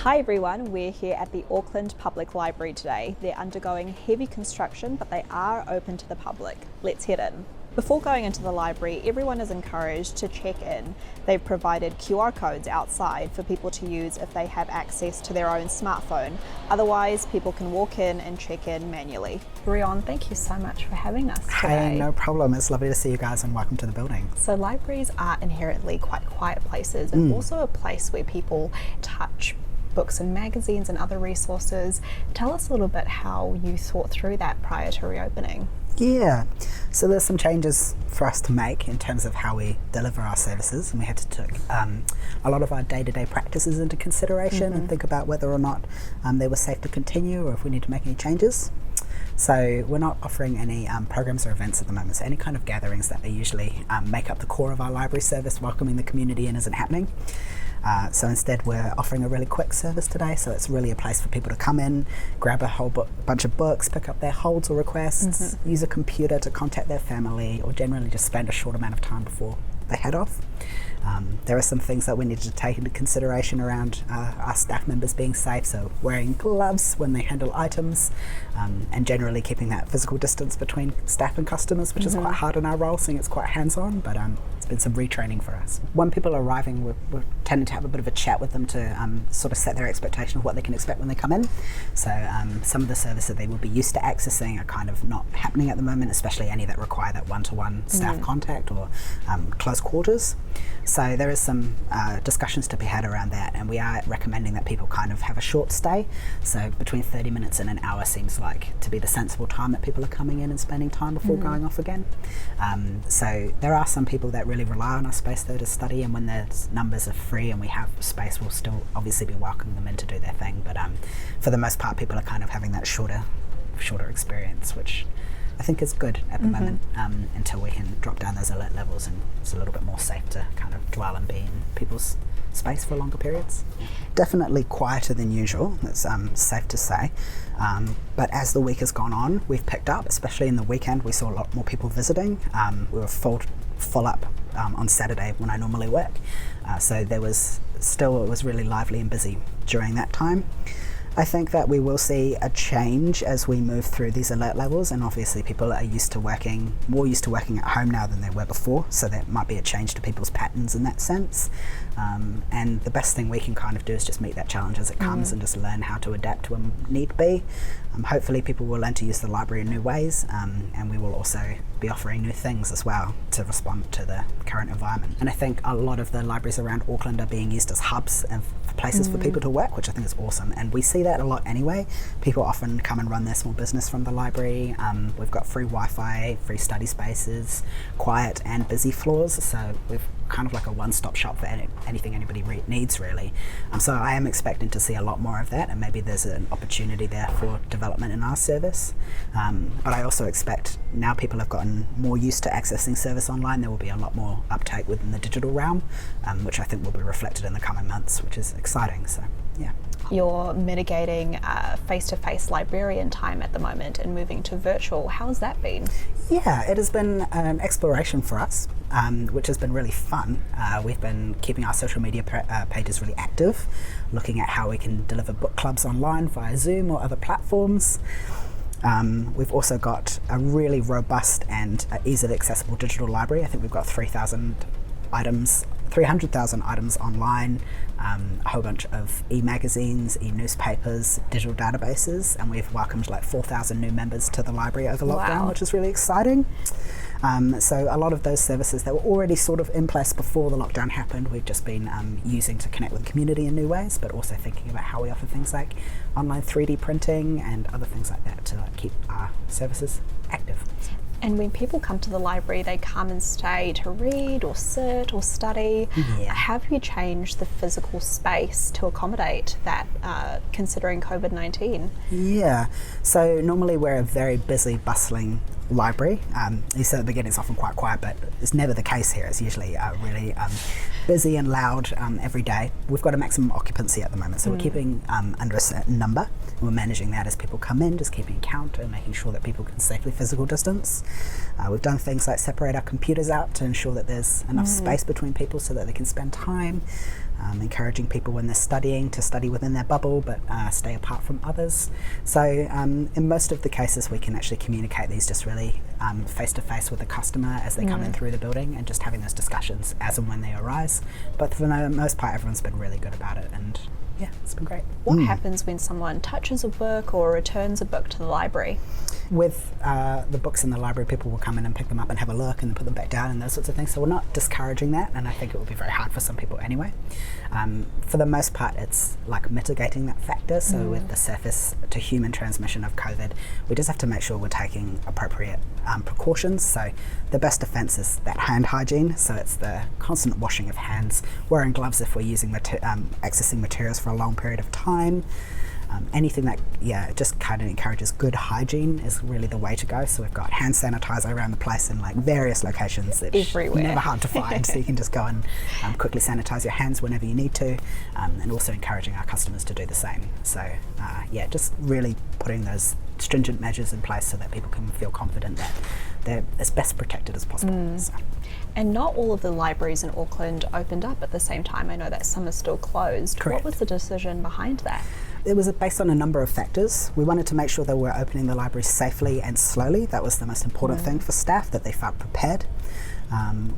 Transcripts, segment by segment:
Hi everyone, we're here at the Auckland Public Library today. They're undergoing heavy construction, but they are open to the public. Let's head in. Before going into the library, everyone is encouraged to check in. They've provided QR codes outside for people to use if they have access to their own smartphone. Otherwise, people can walk in and check in manually. Rion, thank you so much for having us today. Hey, no problem. It's lovely to see you guys and welcome to the building. So libraries are inherently quite quiet places and also a place where people touch books and magazines and other resources. Tell us a little bit how you thought through that prior to reopening. Yeah, so there's some changes for us to make in terms of how we deliver our services, and we had to take a lot of our day-to-day practices into consideration and think about whether or not they were safe to continue or if we need to make any changes. So we're not offering any programs or events at the moment, so any kind of gatherings that they usually make up the core of our library service, welcoming the community in, isn't happening. So instead we're offering a really quick service today, so it's really a place for people to come in, grab a whole bunch of books, pick up their holds or requests, use a computer to contact their family, or generally just spend a short amount of time before they head off. There are some things that we needed to take into consideration around our staff members being safe, so wearing gloves when they handle items, and generally keeping that physical distance between staff and customers, which is quite hard in our role, seeing it's quite hands-on, but it's been some retraining for us. When people are arriving, we're tending to have a bit of a chat with them to sort of set their expectation of what they can expect when they come in. So some of the services they will be used to accessing are kind of not happening at the moment, especially any that require that one-to-one staff contact or close quarters. So there is some discussions to be had around that, and we are recommending that people kind of have a short stay. So between 30 minutes and an hour seems like to be the sensible time that people are coming in and spending time before going off again. So there are some people that really rely on our space though to study, and when there's numbers are free and we have space, we'll still obviously be welcoming them in to do their thing. But for the most part, people are kind of having that shorter experience, which I think is good at the moment, until we can drop down those alert levels and it's a little bit more safe to kind of dwell and be in people's space for longer periods. Definitely quieter than usual, that's safe to say. But as the week has gone on, we've picked up, especially in the weekend, we saw a lot more people visiting. We were full up on Saturday when I normally work. So it was really lively and busy during that time. I think that we will see a change as we move through these alert levels, and obviously people are more used to working at home now than they were before, so there might be a change to people's patterns in that sense. And the best thing we can kind of do is just meet that challenge as it comes and just learn how to adapt when need be. Hopefully people will learn to use the library in new ways, and we will also be offering new things as well to respond to the current environment. And I think a lot of the libraries around Auckland are being used as hubs and places for people to work, which I think is awesome, and we see that a lot anyway. People often come and run their small business from the library. We've got free Wi-Fi, free study spaces, quiet and busy floors, so we've kind of like a one-stop shop for anything anybody needs really. So I am expecting to see a lot more of that, and maybe there's an opportunity there for development in our service. But I also expect now people have gotten more used to accessing service online, there will be a lot more uptake within the digital realm, which I think will be reflected in the coming months, which is exciting. So yeah. You're mitigating face-to-face librarian time at the moment and moving to virtual. How's that been? Yeah, it has been an exploration for us, which has been really fun. We've been keeping our social media pages really active, looking at how we can deliver book clubs online via Zoom or other platforms. We've also got a really robust and easily accessible digital library. I think we've got 300,000 items online, a whole bunch of e-magazines, e-newspapers, digital databases, and we've welcomed like 4,000 new members to the library over lockdown, which is really exciting. So a lot of those services that were already sort of in place before the lockdown happened, we've just been using to connect with the community in new ways, but also thinking about how we offer things like online 3D printing and other things like that to keep our services active. And when people come to the library, they come and stay to read or sit or study. Yeah. Have you changed the physical space to accommodate that, considering COVID-19? Yeah, so normally we're a very busy, bustling library. You said at the beginning it's often quite quiet, but it's never the case here. It's usually really busy and loud every day. We've got a maximum occupancy at the moment, so we're keeping under a certain number. We're managing that as people come in, just keeping count and making sure that people can safely physical distance. We've done things like separate our computers out to ensure that there's enough space between people so that they can spend time. encouraging people when they're studying to study within their bubble but stay apart from others. So in most of the cases we can actually communicate these just really face to face with the customer as they come in through the building, and just having those discussions as and when they arise. But for the most part everyone's been really good about it, and yeah, it's been great. What happens when someone touches a book or returns a book to the library? With the books in the library, people will come in and pick them up and have a look and then put them back down and those sorts of things. So we're not discouraging that, and I think it would be very hard for some people anyway. For the most part, it's like mitigating that factor. So with the surface to human transmission of COVID, we just have to make sure we're taking appropriate precautions. So the best defense is that hand hygiene. So it's the constant washing of hands, wearing gloves if we're using accessing materials for a long period of time. Anything that, just kind of encourages good hygiene is really the way to go. So we've got hand sanitizer around the place in like various locations. It's everywhere. Never hard to find, so you can just go and quickly sanitize your hands whenever you need to, and also encouraging our customers to do the same. So just really putting those stringent measures in place so that people can feel confident that they're as best protected as possible. So. And not all of the libraries in Auckland opened up at the same time. I know that some are still closed. Correct. What was the decision behind that? It was based on a number of factors. We wanted to make sure that we were opening the library safely and slowly. That was the most important thing for staff, that they felt prepared.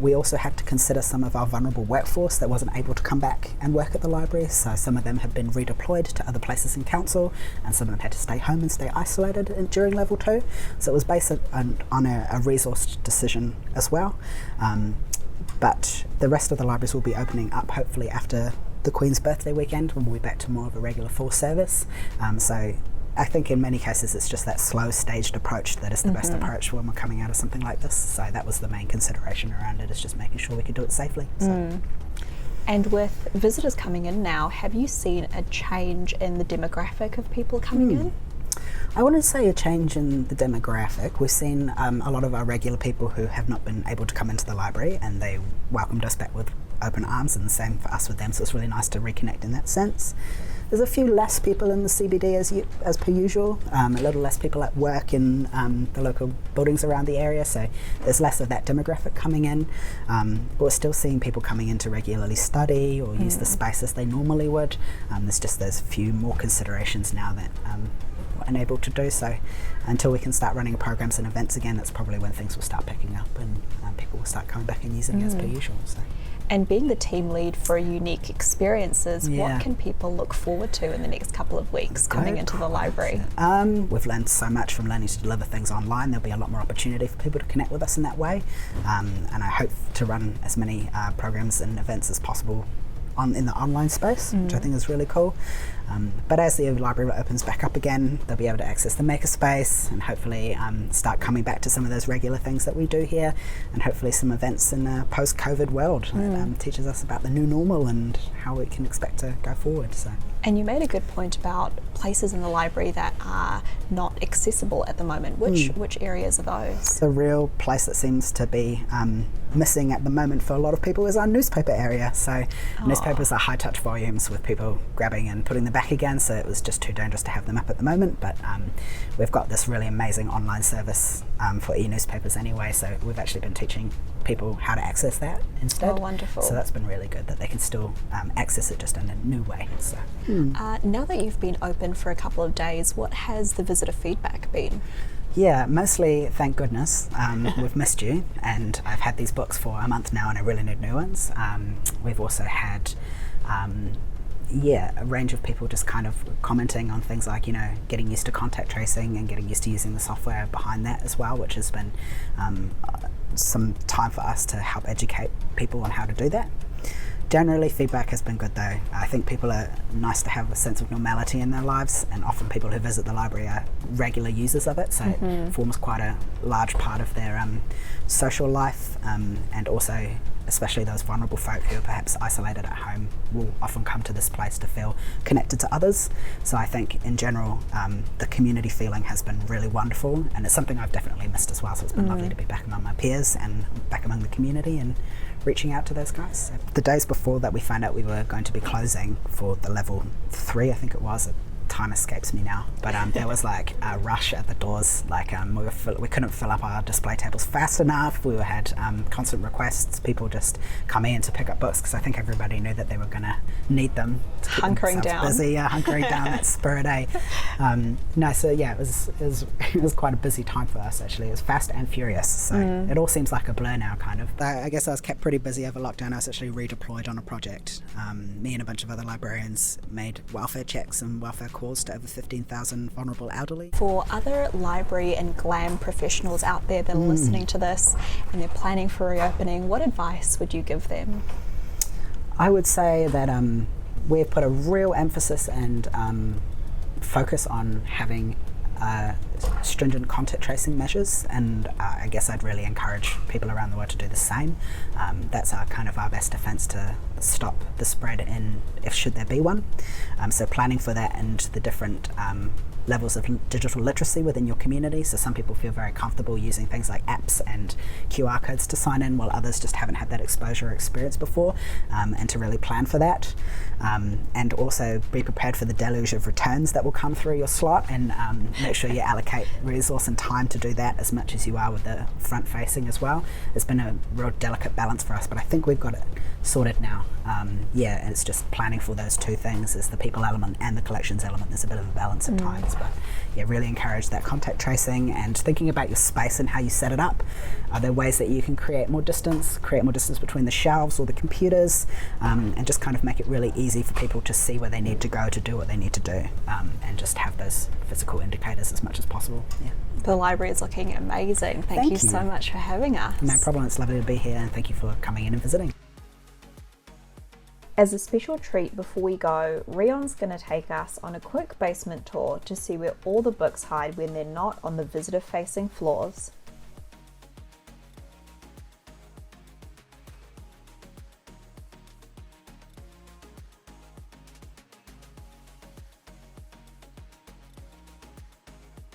We also had to consider some of our vulnerable workforce that wasn't able to come back and work at the library. So some of them have been redeployed to other places in council, and some of them had to stay home and stay isolated during level 2. So it was based on a resource decision as well. But the rest of the libraries will be opening up hopefully after the Queen's birthday weekend, when we'll be back to more of a regular full service. So I think in many cases it's just that slow staged approach that is the best approach when we're coming out of something like this. So that was the main consideration around it, is just making sure we could do it safely. So. And with visitors coming in now, have you seen a change in the demographic of people coming in? I wouldn't say a change in the demographic. We've seen a lot of our regular people who have not been able to come into the library, and they welcomed us back with open arms, and the same for us with them, so it's really nice to reconnect in that sense. There's a few less people in the CBD as per usual, a little less people at work in the local buildings around the area, so there's less of that demographic coming in, but we're still seeing people coming in to regularly study or use the space as they normally would. There's few more considerations now that we're unable to do so. Until we can start running programs and events again, that's probably when things will start picking up, and people will start coming back and using it as per usual. So. And being the team lead for Unique Experiences, what can people look forward to in the next couple of weeks coming into the library? We've learned so much from learning to deliver things online. There'll be a lot more opportunity for people to connect with us in that way, and I hope to run as many programs and events as possible in the online space, which I think is really cool. But as the library opens back up again, they'll be able to access the makerspace and hopefully start coming back to some of those regular things that we do here, and hopefully some events in a post-COVID world that teaches us about the new normal and how we can expect to go forward. So. And you made a good point about places in the library that are not accessible at the moment. Which areas are those? The real place that seems to be missing at the moment for a lot of people is our newspaper area. So newspapers are high touch volumes with people grabbing and putting them back again, so it was just too dangerous to have them up at the moment. But we've got this really amazing online service for e-newspapers anyway, so we've actually been teaching people how to access that instead. Oh, wonderful. So that's been really good, that they can still access it just in a new way. So. Now that you've been open for a couple of days, what has the visitor feedback been? Yeah, mostly thank goodness. We've missed you, and I've had these books for a month now and I really need new ones. We've also had a range of people just kind of commenting on things like, getting used to contact tracing and getting used to using the software behind that as well, which has been some time for us to help educate people on how to do that. Generally, feedback has been good though. I think people are nice to have a sense of normality in their lives, and often people who visit the library are regular users of it, so it forms quite a large part of their social life, and also especially those vulnerable folk who are perhaps isolated at home will often come to this place to feel connected to others. So I think in general the community feeling has been really wonderful, and it's something I've definitely missed as well, so it's been lovely to be back among my peers and back among the community and reaching out to those guys. The days before that we found out we were going to be closing for the level 3, I think it was, a time escapes me now, but there was like a rush at the doors. Like we couldn't fill up our display tables fast enough. We had constant requests, people just coming in to pick up books because I think everybody knew that they were going to need them to keep hunkering down. Busy, hunkering down that spirit, No, so yeah, it was quite a busy time for us actually. It was fast and furious, so it all seems like a blur now, kind of. I guess I was kept pretty busy over lockdown. I was actually redeployed on a project. Me and a bunch of other librarians made welfare checks and welfare calls to over 15,000 vulnerable elderly. For other library and GLAM professionals out there that are listening to this and they're planning for reopening, what advice would you give them? I would say that we've put a real emphasis and focus on having stringent contact tracing measures, and I guess I'd really encourage people around the world to do the same. That's our best defense to stop the spread if should there be one. So planning for that and the different levels of digital literacy within your community. So some people feel very comfortable using things like apps and QR codes to sign in, while others just haven't had that exposure or experience before, and to really plan for that. And also be prepared for the deluge of returns that will come through your slot, and make sure you allocate resource and time to do that as much as you are with the front facing as well. It's been a real delicate balance for us, but I think we've got it sorted now. It's just planning for those two things, is the people element and the collections element. There's a bit of a balance at times, but really encourage that contact tracing and thinking about your space and how you set it up. Are there ways that you can create more distance between the shelves or the computers, and just kind of make it really easy for people to see where they need to go to do what they need to do, and just have those physical indicators as much as possible. The library is looking amazing. Thank you so much for having us. No problem, it's lovely to be here, and thank you for coming in and visiting. As a special treat before we go, Rion's going to take us on a quick basement tour to see where all the books hide when they're not on the visitor-facing floors.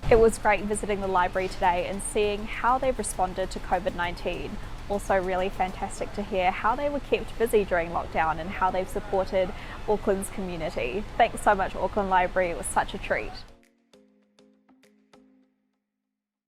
It was great visiting the library today and seeing how they've responded to COVID-19. Also really fantastic to hear how they were kept busy during lockdown and how they've supported Auckland's community. Thanks so much, Auckland Library. It was such a treat.